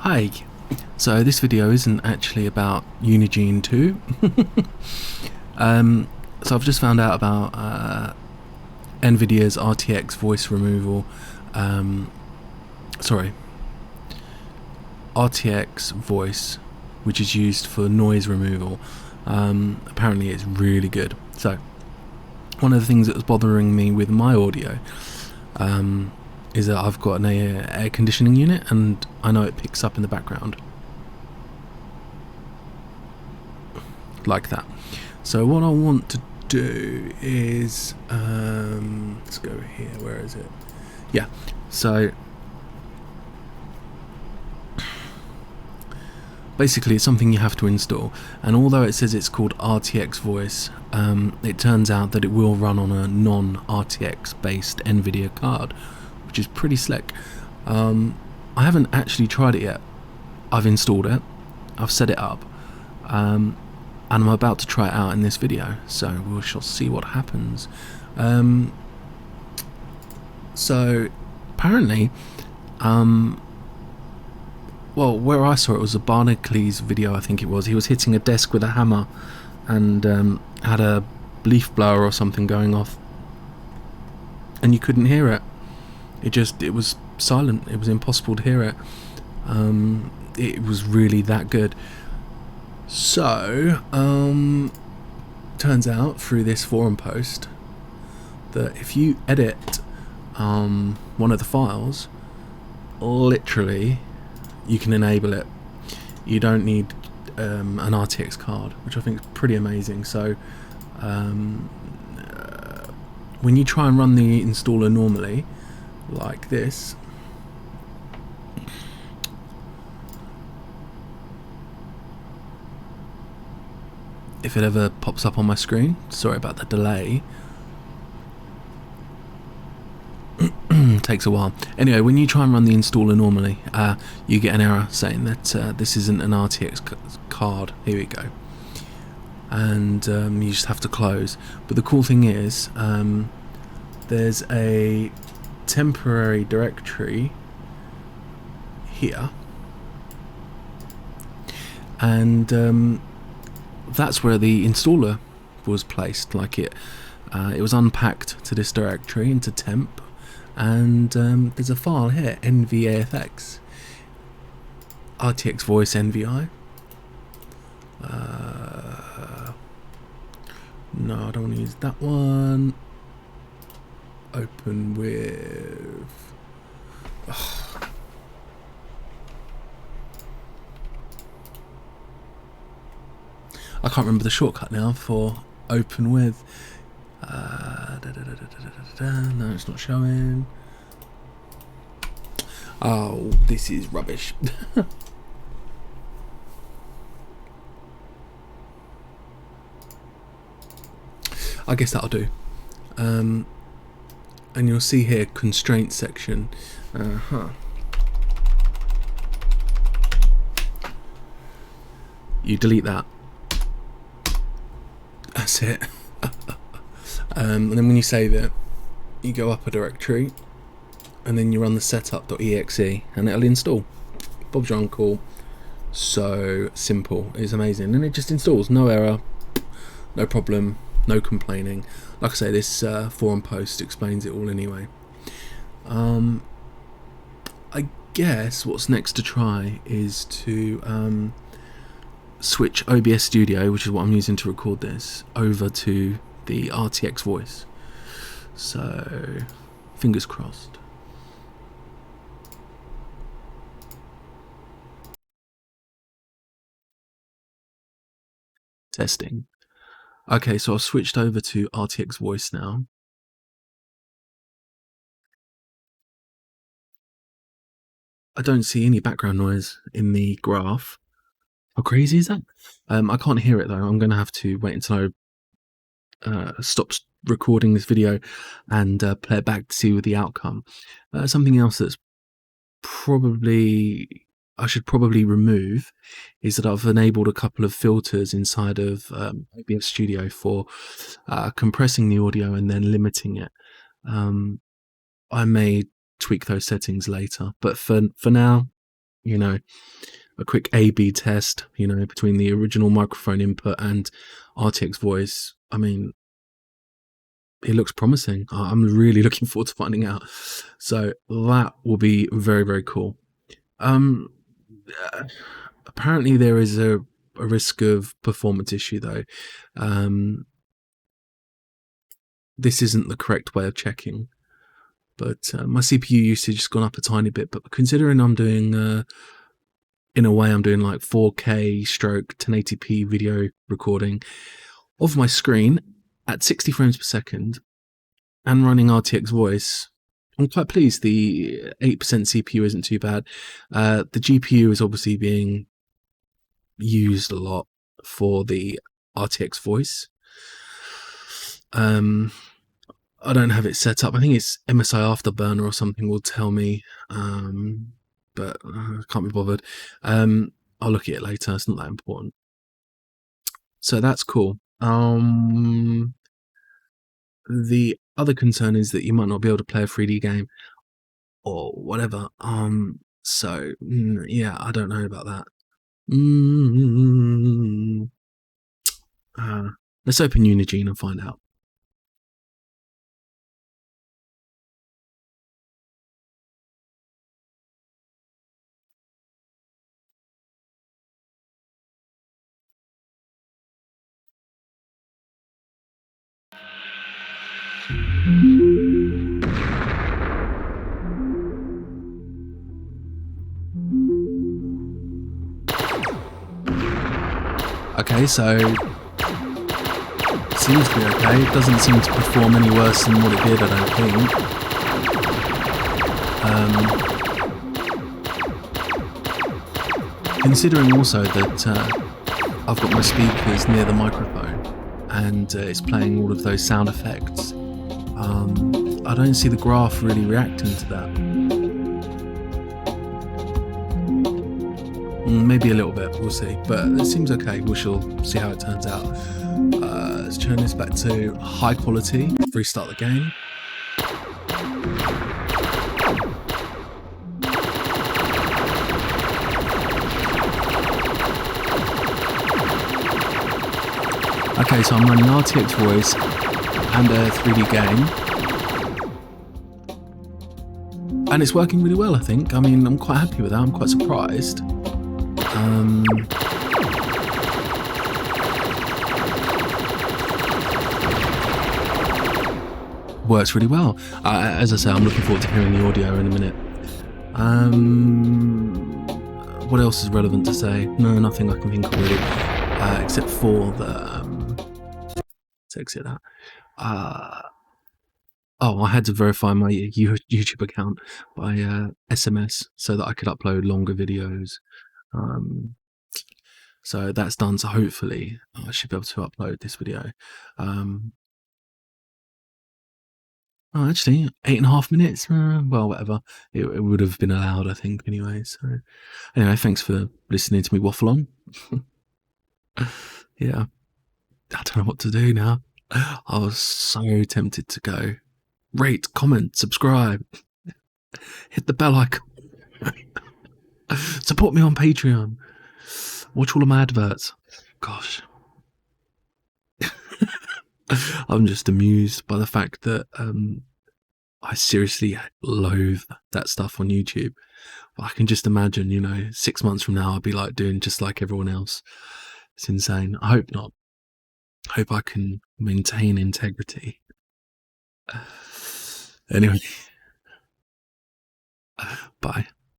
Hi, so this video isn't actually about Unigine 2. So I've just found out about Nvidia's RTX voice removal, RTX Voice, which is used for noise removal. Apparently it's really good. So one of the things that was bothering me with my audio is that I've got an air conditioning unit and I know it picks up in the background like that. So what I want to do is let's go here, where is it? Yeah, so basically it's something you have to install, and although it says it's called RTX Voice, it turns out that it will run on a non-RTX based Nvidia card, which is pretty slick. I haven't actually tried it yet. I've installed it, I've set it up, and I'm about to try it out in this video, so we shall see what happens. So apparently, well, where I saw it was a Barnacle video, I think it was. He was hitting a desk with a hammer and had a leaf blower or something going off, and you couldn't hear it. It was silent. It was impossible to hear it. It was really that good. So turns out through this forum post that if you edit one of the files, literally you can enable it. You don't need an RTX card, which I think is pretty amazing. So when you try and run the installer normally like this, if it ever pops up on my screen, sorry about the delay, takes a while. Anyway, when you try and run the installer normally, you get an error saying that this isn't an RTX card. Here we go. And you just have to close. But the cool thing is, there's a temporary directory here, and that's where the installer was placed. Like it was unpacked to this directory into temp, and there's a file here, NVAFX, RTX Voice NVI. No, I don't want to use that one. Open with I can't remember the shortcut now for open with. No, it's not showing. Oh, this is rubbish. I guess that'll do. And you'll see here constraint section. You delete that. That's it. And then when you save it, you go up a directory and then you run the setup.exe and it'll install. Bob's your uncle. So simple. It's amazing, and it just installs. No error, no problem, no complaining. Like I say, this forum post explains it all anyway. I guess what's next to try is to switch OBS Studio, which is what I'm using to record this, over to the RTX Voice. So fingers crossed. Testing. Okay, so I've switched over to RTX Voice now. I don't see any background noise in the graph. How crazy is that? I can't hear it though. I'm going to have to wait until I stop recording this video and play it back to see the outcome. Something else that's I should probably remove is that I've enabled a couple of filters inside of OBS Studio for compressing the audio and then limiting it. I may tweak those settings later, but for now you know, a quick A/B test, you know, between the original microphone input and RTX Voice. I mean, it looks promising. I'm really looking forward to finding out. So that will be very, very cool. Uh, apparently there is a risk of performance issue though. This isn't the correct way of checking, but my CPU usage has gone up a tiny bit, but considering I'm doing in a way I'm doing like 4K stroke 1080p video recording of my screen at 60 frames per second and running RTX Voice, I'm quite pleased. The 8% CPU isn't too bad. The GPU is obviously being used a lot for the RTX Voice. I don't have it set up. I think it's MSI Afterburner or something will tell me, but I can't be bothered. I'll look at it later. It's not that important. So that's cool. The other concern is that you might not be able to play a 3D game or whatever. So yeah, I don't know about that. Let's open Unigine and find out. Okay, so seems to be okay. It doesn't seem to perform any worse than what it did, I don't think. Considering also that I've got my speakers near the microphone and it's playing all of those sound effects, I don't see the graph really reacting to that. Maybe a little bit, we'll see, but it seems okay. We shall see how it turns out. Let's turn this back to high quality, restart the game. Okay, so I'm running RTX Voice and a 3D game. And it's working really well, I think. I mean, I'm quite happy with that. I'm quite surprised. Works really well. As I say, I'm looking forward to hearing the audio in a minute. What else is relevant to say? No, nothing I can think of really, except for the. Let's exit that. Oh, I had to verify my YouTube account by SMS so that I could upload longer videos. So that's done. So hopefully I should be able to upload this video. Oh, actually, 8.5 minutes. Well, whatever. It would have been allowed, I think, anyway. So, anyway, thanks for listening to me waffle on. Yeah, I don't know what to do now. I was so tempted to go rate, comment, subscribe, hit the bell icon, support me on Patreon, watch all of my adverts. Gosh. I'm just amused by the fact that I seriously loathe that stuff on YouTube. But I can just imagine, you know, 6 months from now I'll be like doing just like everyone else. It's insane. I hope not. I hope I can maintain integrity. Anyway, bye.